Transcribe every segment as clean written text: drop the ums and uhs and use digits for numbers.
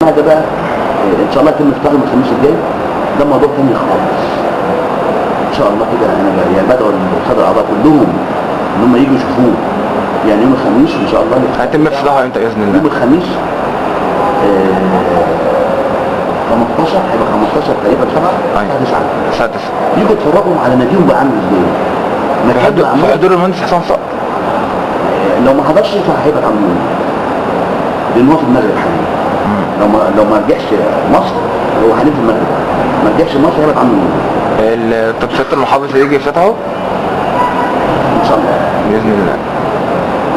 حاجه بقى ان شاء الله يتم افتتاحه يوم الخميس الجاي، ده موضوع تاني خالص ان شاء الله كده. انا يعني بدعو الساده الاعضاء كلهم ان هم يجوا يشوفوه يعني يوم الخميس ان شاء الله. هيتم افتتاحه امتى باذن الله؟ يوم الخميس 15 هيبقى 15 تقريبا 7 الساعه 9 الساعه 9 يجوا يتفرجوا على ناديهم بقى عامل ازاي. في حضور المهندس حسن صقر. لو ما حضرش فهيبقى عامل لان هو في المغرب حاليا. لو ما رجعش مصر، هو حاليا في المغرب، ما رجعش مصر هيبقى عامل طب سياده المحافظ هيجي يفتتحه ان شاء الله باذن الله.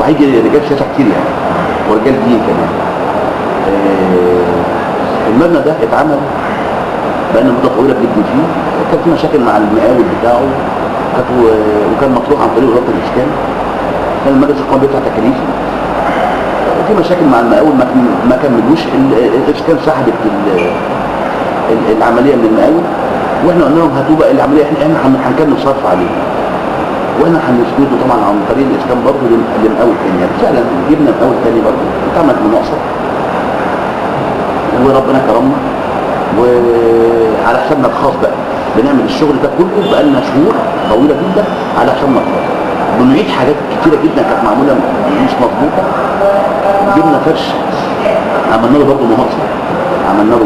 وهيجي رجال سياسه كتير يعني ورجال دين كمان. المبنى ده اتعمل بقالنا مده طويله بنبني فيه، كان في مشاكل مع المقاول بتاعه وكان مطروح عن طريق وزاره الاسكان. كان المجلس القومي بيدفع تكاليفه، في مشاكل مع المقاول ما كملوش. الاسكان سحبت العمليه من المقاول، واحنا قلنا لهم هاتوا بقى العمليه، احنا هنكمل صرف عليه، واحنا هنسنده طبعا عن طريق الاسكان برضه لمقاول تاني. يعني فعلا جبنا مقاول تاني برضه اتعملت مناقصه وربنا كرمنا، وعلى حسابنا الخاص بقى بنعمل الشغل ده كله بقالنا شهور طويله جدا على حسابنا الخاص. بنعيد حاجات كتيره جدا كانت معموله مش مظبوطه. جبنا فرش عملنا له برضه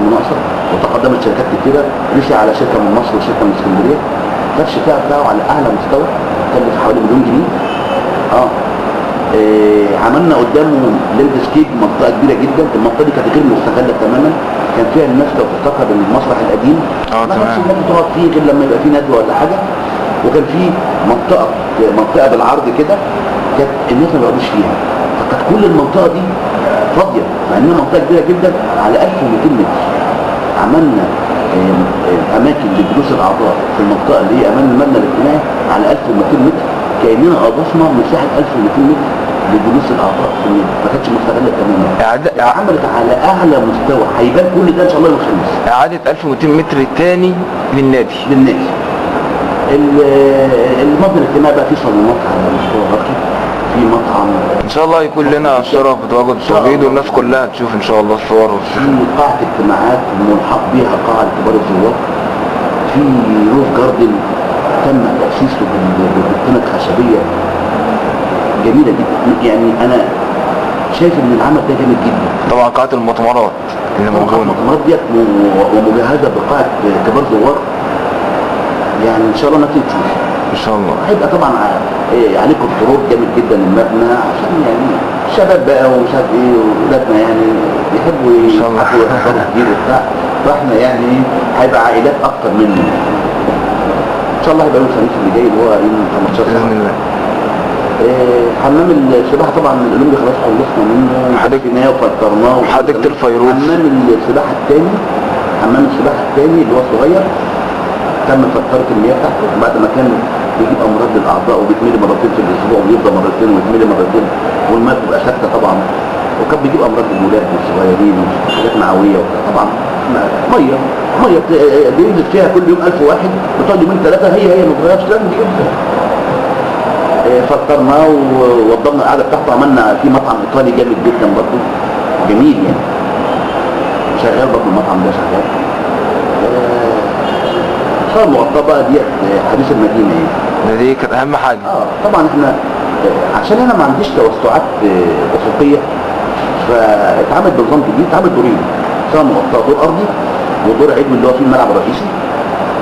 مناقصه، وتقدمت شركات كتيره رسي على شركه من مصر وشركه من اسكندريه. الفرش بتاعه على اعلى مستوى كلف حوالي $1,000,000 جنيه. عملنا قدامه لاندسكيب منطقه كبيره جدا. المنطقه دي كانت غير مستغله تماما، كان فيها الناس لو تفتكر المسرح القديم ما كانش الناس بتقعد فيه غير لما يبقى فيه ندوه ولا حاجه، وكان فيه منطقه بالعرض كده كانت الناس ما بيقعدوش فيها، فكانت كل المنطقه دي فاضيه مع انها منطقه كبيره جدا على 1200 متر. عملنا اماكن لجلوس الاعضاء في المنطقه اللي هي امام المبنى الاجتماعي على 1200 متر، كاننا اضفنا مساحه 1200 متر لجلوس الاعضاء، ما كانتش مستغله تماما. عملت على اعلى مستوى، هيبان كل ده ان شاء الله يوم الخميس. اعاده 1200 متر تاني للنادي. المبنى الاجتماعي بقى فيه صالونات على مستوى راقي، في مطعم ان شاء الله يكون لنا شرف بتواجد توحيد والناس كلها تشوف ان شاء الله الصور في قاعه اجتماعات ملحق بيها قاعه كبار الزوار، في روف جاردن تم تاسيسه بالطينه الخشبيه جميله جدا. يعني انا شايف ان العمل ده جامد جدا. طبعا قاعه المؤتمرات اللي موجوده، المؤتمرات ديت ومجهزه بقاعه كبار زوار، يعني ان شاء الله الناس تشوف ان شاء الله. هيبقى طبعا عليه كنترول جامد جدا المبنى، عشان يعني الشباب بقى ومش عارف ايه واولادنا يعني بيحبوا يحضروا كتير وبتاع، فاحنا يعني هيبقى عائلات اكتر منه ان شاء الله. هيبقى يوم الخميس اللي جاي اللي هو يوم 15 باذن الله. حمام السباحه طبعا الاولمبي خلاص خلصنا منه، حدقناه وفطرناه حديقه الفيروز. حمام السباحه الثاني اللي هو صغير تم فلترة المياه بتاعته بعد ما كان بيجيب امراض للاعضاء وبيتملي مرتين في الاسبوع ويفضل مرتين ويتملي مرتين والماء بتبقى ثابته طبعا، وكان بيجيب امراض للولاد والصغيرين وحاجات معويه طبعا. ميه بينزل فيها كل يوم 1000 واحد، بتقعد يومين ثلاثه هي ما بتغيرش، لازم تجيبها. فطرناه ووضبنا القعده بتاعته، عملنا في مطعم ايطالي جامد جدا برضه جميل يعني شغال برضه المطعم ده شغال. المغطاه بقى ديت حديث المدينه يعني. دي كانت اهم حاجه. طبعا احنا عشان انا ما عنديش توسعات افقيه، فاتعمل بنظام جديد، اتعمل دورين، سواء مغطاه دور ارضي ودور علوي اللي هو فيه الملعب الرئيسي.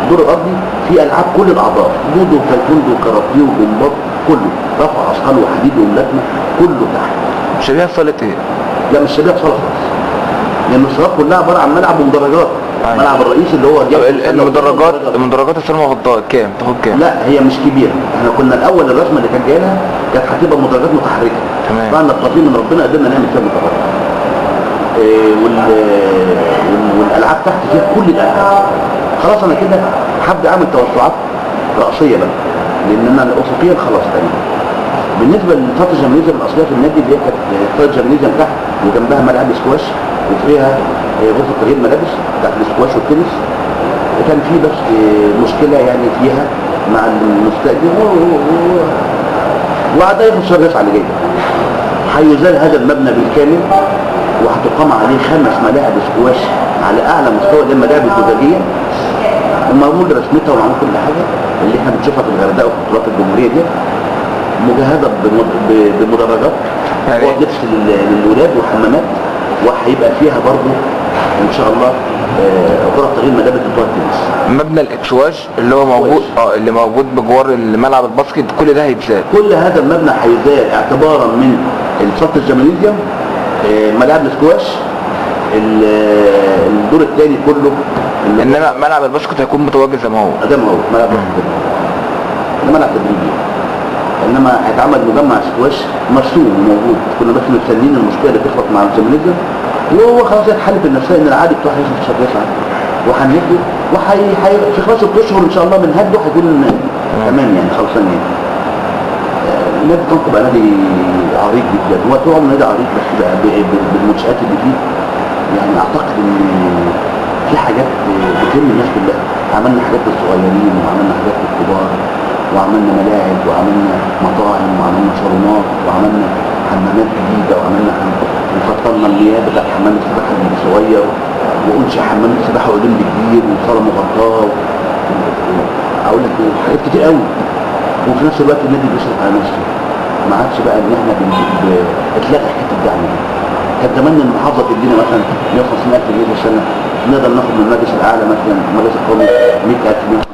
الدور الارضي فيه العاب كل الاعضاء، جودو وتايكوندو وكاراتيه وجمباز، كله رفع اثقال وحديد وملاكمه كله تحت. شبيهه بصاله ايه؟ لا مش شبيهه بصاله خالص، لان الصالات كلها عباره عن ملعب ومدرجات. الملعب الرئيسي اللي هو المدرجات السينما غطاء كام؟ تاخد كام؟ لا هي مش كبيره، احنا كنا الاول الرسمه اللي كانت جايه كانت هتبقى مدرجات متحركه. تمام. بعد التقديم من ربنا قدرنا نعمل فيها مدرجات. والالعاب تحت فيها كل الالعاب. خلاص انا كده هبدا اعمل توسعات راسيه بقى، لان انا افقيا خلاص تاني. بالنسبه للفتره الجماليزم الاصليه في النادي اللي هي كانت فتره الجماليزم تحت وجنبها ملعب سكواش وفيها غرفه تغيير ملابس بتاعت السكواش والتنس، كان في بس مشكله يعني فيها مع المستاجر وعدا ياخد شهر 9 اللي جاي هيزال هذا المبنى بالكامل وهتقام عليه 5 ملاعب سكواش على اعلى مستوى، اللي الملاعب الزجاجيه ومعمول رسمتها ومعمول كل حاجه اللي احنا بنشوفها في الغردقه وفي بطولات الجمهوريه دي، مجهزه بمدرجات يعني لبس للولاد وحمامات، وهيبقى فيها برضه ان شاء الله غرف تغيير ملابس بتوع التنس. مبنى الاكشواش اللي هو موجود اللي موجود بجوار الملعب الباسكت كل ده هيتزاد. كل هذا المبنى هيزاد اعتبارا من صاله الجماليزيوم، ملاعب السكواش، الدور الثاني كله. انما ملعب الباسكت هيكون متواجد زي ما هو. زي ما هو ملعب الباسكت ده ملعب تدريبي، انما هيتعمل مجمع سكواش مرسوم وموجود. كنا بس مستنيين المشكله اللي تخلص مع الجماليزيوم، وهو خلاص اتحلت النفسيه ان العادي بتاعه هيخلص في شهر 9 وهنهده، في خلال 6 اشهر ان شاء الله من هده هيكون تمام يعني خلصان يعني. نادي طنطا بقى نادي عريق جدا، هو طبعا نادي عريق بس بقى بالمنشآت اللي فيه يعني اعتقد ان في حاجات بتهم الناس كلها. عملنا حاجات للصغيرين وعملنا حاجات للكبار وعملنا ملاعب وعملنا مطاعم وعملنا صالونات وعملنا حمامات جديده وعملنا وفصلنا المياه بتاع حمام السباحه الصغير، وانشئ حمام السباحه اولمبي كبير وصاله مغطاه. اقول لك حاجات كتير قوي، وفي نفس الوقت النادي بيصرف على نفسه. ما عادش بقى ان احنا اتلغى حته الدعم دي. كان زمان المحافظه تدينا مثلا 150,000 جنيه في السنه، نقدر ناخد من المجلس الاعلى مثلا المجلس القومي 100,000 جنيه